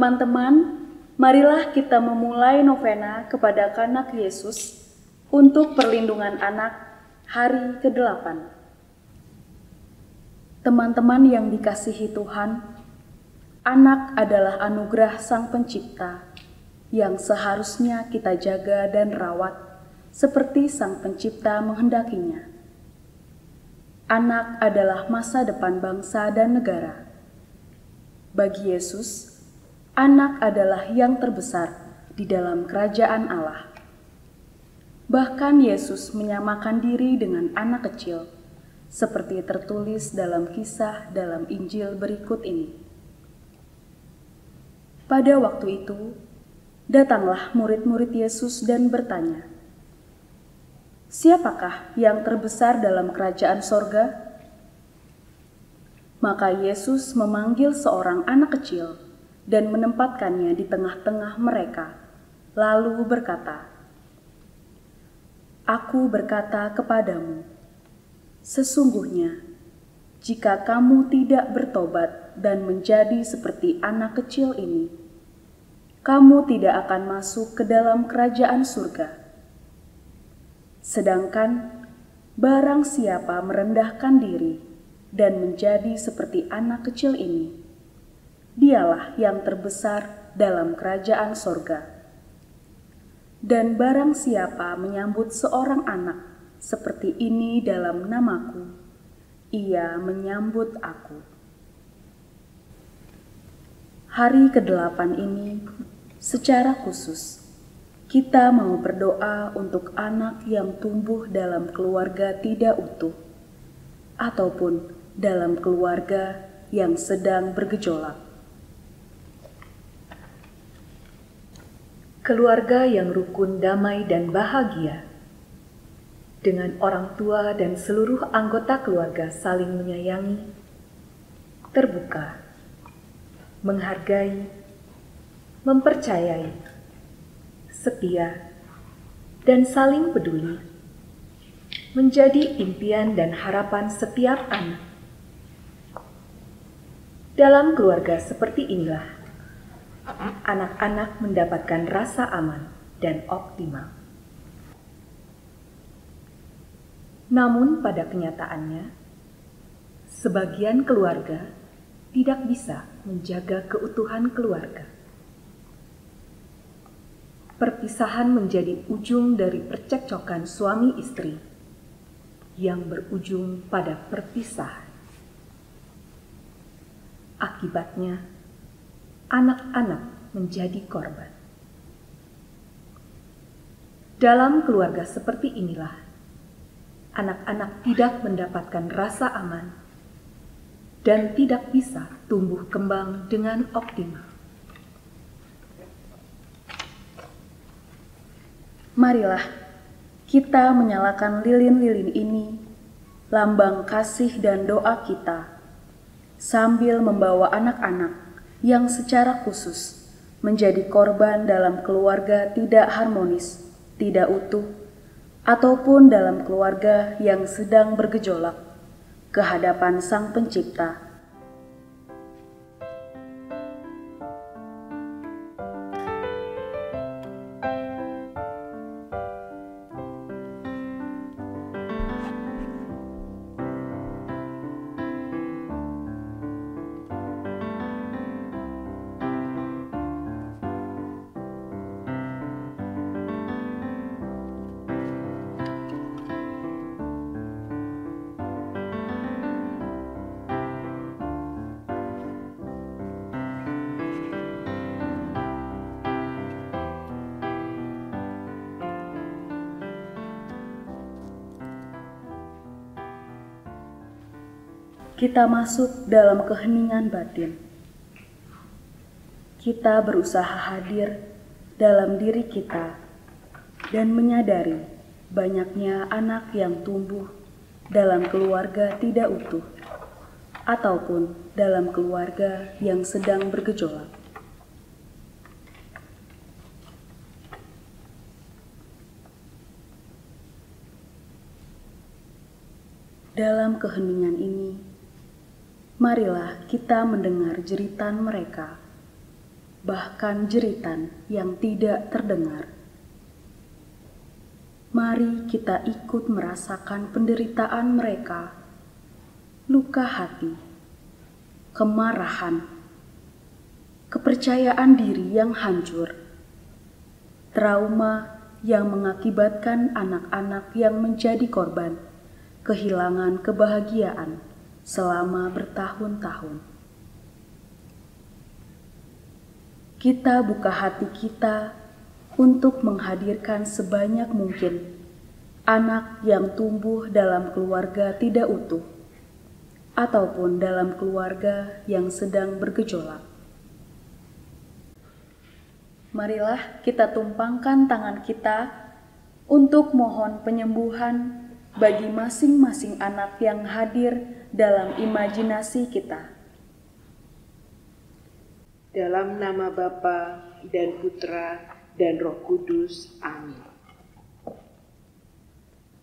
Teman-teman, marilah kita memulai novena kepada Kanak Yesus untuk perlindungan anak hari ke-8. Teman-teman yang dikasihi Tuhan, anak adalah anugerah Sang Pencipta yang seharusnya kita jaga dan rawat seperti Sang Pencipta menghendakinya. Anak adalah masa depan bangsa dan negara. Bagi Yesus, anak adalah yang terbesar di dalam kerajaan Allah. Bahkan Yesus menyamakan diri dengan anak kecil, seperti tertulis dalam kisah dalam Injil berikut ini. Pada waktu itu, datanglah murid-murid Yesus dan bertanya, "Siapakah yang terbesar dalam kerajaan sorga?" Maka Yesus memanggil seorang anak kecil dan menempatkannya di tengah-tengah mereka, lalu berkata, "Aku berkata kepadamu, sesungguhnya, jika kamu tidak bertobat dan menjadi seperti anak kecil ini, kamu tidak akan masuk ke dalam kerajaan surga. Sedangkan barang siapa merendahkan diri dan menjadi seperti anak kecil ini, dialah yang terbesar dalam kerajaan sorga. Dan barang siapa menyambut seorang anak seperti ini dalam namaku, ia menyambut aku." Hari ke-8 ini, secara khusus, kita mau berdoa untuk anak yang tumbuh dalam keluarga tidak utuh, ataupun dalam keluarga yang sedang bergejolak. Keluarga yang rukun, damai, dan bahagia, dengan orang tua dan seluruh anggota keluarga saling menyayangi, terbuka, menghargai, mempercayai, setia, dan saling peduli, menjadi impian dan harapan setiap anak. Dalam keluarga seperti inilah, anak-anak mendapatkan rasa aman dan optimal. Namun pada kenyataannya, sebagian keluarga tidak bisa menjaga keutuhan keluarga. Perpisahan menjadi ujung dari percekcokan suami istri yang berujung pada perpisahan. Akibatnya, anak-anak menjadi korban. Dalam keluarga seperti inilah, anak-anak tidak mendapatkan rasa aman dan tidak bisa tumbuh kembang dengan optimal. Marilah kita menyalakan lilin-lilin ini, lambang kasih dan doa kita, sambil membawa anak-anak yang secara khusus menjadi korban dalam keluarga tidak harmonis, tidak utuh, ataupun dalam keluarga yang sedang bergejolak ke hadapan Sang Pencipta. Kita masuk dalam keheningan batin. Kita berusaha hadir dalam diri kita dan menyadari banyaknya anak yang tumbuh dalam keluarga tidak utuh ataupun dalam keluarga yang sedang bergejolak. Dalam keheningan ini, marilah kita mendengar jeritan mereka bahkan jeritan yang tidak terdengar. Mari kita ikut merasakan penderitaan mereka, luka hati, kemarahan, kepercayaan diri yang hancur, trauma yang mengakibatkan anak-anak yang menjadi korban kehilangan kebahagiaan selama bertahun-tahun. Kita buka hati kita untuk menghadirkan sebanyak mungkin anak yang tumbuh dalam keluarga tidak utuh ataupun dalam keluarga yang sedang bergejolak. Marilah kita tumpangkan tangan kita untuk mohon penyembuhan bagi masing-masing anak yang hadir dalam imajinasi kita. Dalam nama Bapa dan Putra dan Roh Kudus. Amin.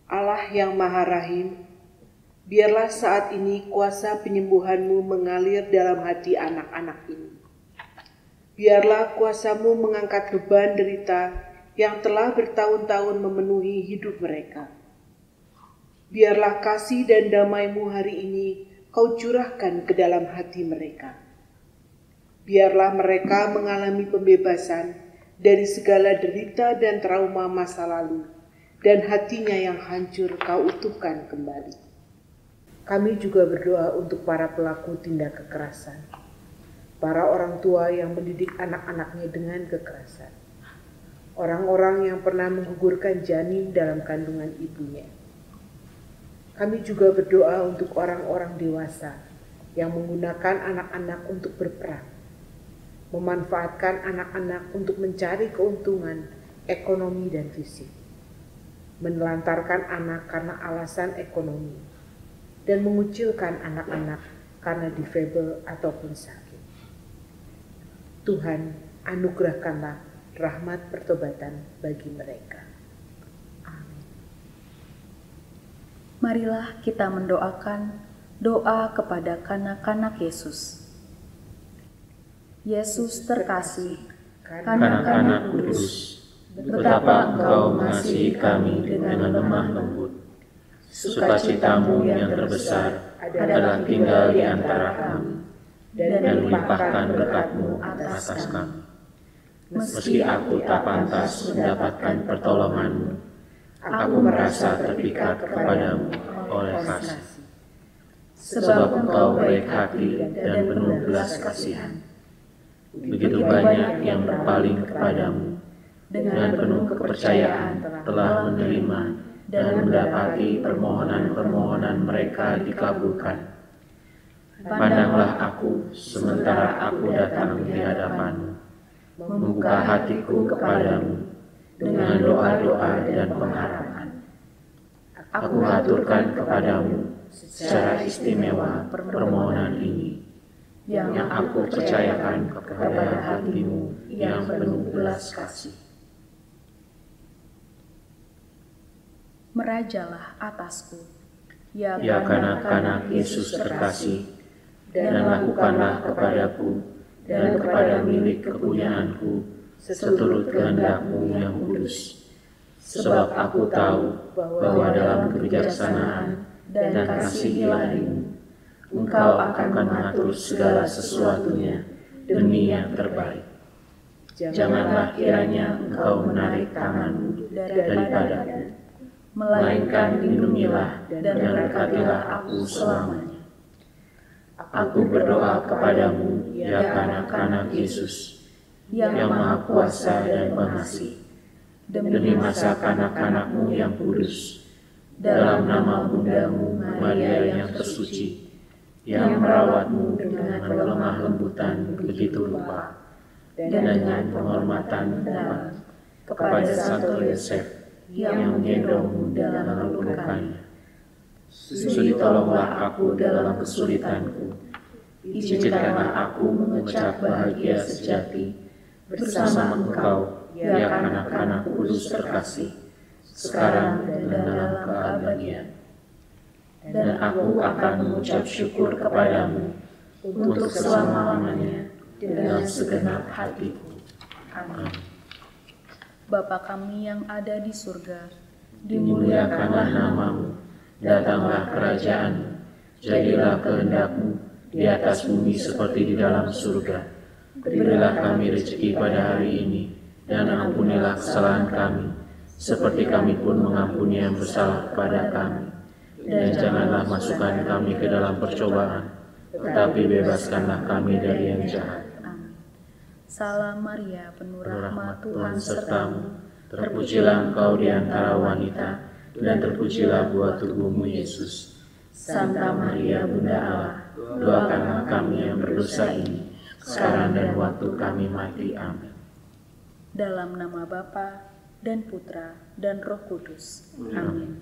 Allah yang Maha Rahim, biarlah saat ini kuasa penyembuhan-Mu mengalir dalam hati anak-anak ini. Biarlah kuasa-Mu mengangkat beban derita yang telah bertahun-tahun memenuhi hidup mereka. Biarlah kasih dan damai-Mu hari ini Kau curahkan ke dalam hati mereka. Biarlah mereka mengalami pembebasan dari segala derita dan trauma masa lalu, dan hatinya yang hancur Kau utuhkan kembali. Kami juga berdoa untuk para pelaku tindak kekerasan, para orang tua yang mendidik anak-anaknya dengan kekerasan, orang-orang yang pernah menggugurkan janin dalam kandungan ibunya. Kami juga berdoa untuk orang-orang dewasa yang menggunakan anak-anak untuk berperang, memanfaatkan anak-anak untuk mencari keuntungan ekonomi dan fisik, menelantarkan anak karena alasan ekonomi, dan mengucilkan anak-anak karena difabel ataupun sakit. Tuhan, anugerahkanlah rahmat pertobatan bagi mereka. Amin. Marilah kita mendoakan doa kepada kanak-kanak Yesus. Yesus terkasih, kanak-kanak kudus, betapa Engkau mengasihi kami dengan lemah lembut. Sukacitamu yang terbesar adalah tinggal di antara kami dan melimpahkan berkat-Mu atas kami. Meski aku tak pantas mendapatkan pertolongan-Mu, aku merasa terpikat kepadamu oleh kasih. Sebab Engkau baik hati dan penuh belas kasihan. Begitu banyak yang berpaling kepadamu, dengan penuh kepercayaan telah menerima dan mendapati permohonan-permohonan mereka dikabulkan. Pandanglah aku sementara aku datang di hadapan-Mu, membuka hatiku kepadamu dengan doa-doa dan pengharapan. Aku aturkan kepadamu secara istimewa permohonan ini, yang aku percayakan kepada hati-Mu yang penuh belas kasih. Merajalah atasku, ya kanak-kanak Yesus terkasih, dan lakukanlah kepadaku dan kepada milik kepunyaanku seturut kehendak-Mu yang kudus. Sebab aku tahu bahwa dalam kebijaksanaan dan kasih ilahi-Mu, Engkau akan mengatur segala sesuatunya demi yang terbaik. Janganlah kiranya Engkau menarik tangan-Mu daripadaku, melainkan lindungilah dan berkatilah aku selamanya. Aku berdoa kepadamu, ya kanak-kanak Yesus, yang Maha Kuasa dan Pengasih, demi masa kanak-kanak-Mu yang kudus, dalam nama Bunda-Mu Maria yang tersuci, yang merawat-Mu dengan lemah lembutan begitu rupa, dan dengan penghormatan dalam kepada Santo Yosef yang menggendong-Mu dalam pelukannya. Sudi tolonglah aku dalam kesulitanku, izinkanlah aku mengucap bahagia sejati bersama Engkau, ya anak-anak kudus terkasih, sekarang dan dalam keabadian. Dan aku akan mengucap syukur kepadamu untuk selama-lamanya dengan segenap hatiku. Amin. Bapa kami yang ada di surga, Dimuliakanlah namamu, datanglah kerajaan-Mu, jadilah kehendak-Mu di atas bumi seperti di dalam surga. Berilah kami rezeki pada hari ini, dan ampunilah kesalahan kami, seperti kami pun mengampuni yang bersalah kepada kami. Dan janganlah masukkan kami ke dalam percobaan, tetapi bebaskanlah kami dari yang jahat. Salam Maria, penuh rahmat, Tuhan sertamu. Terpujilah engkau di antara wanita, dan terpujilah buah tubuhmu, Yesus. Santa Maria, Bunda Allah, doakanlah kami yang berdosa ini, sekarang dan waktu kami mati. Amin. Dalam nama Bapa dan Putra dan Roh Kudus. Amin.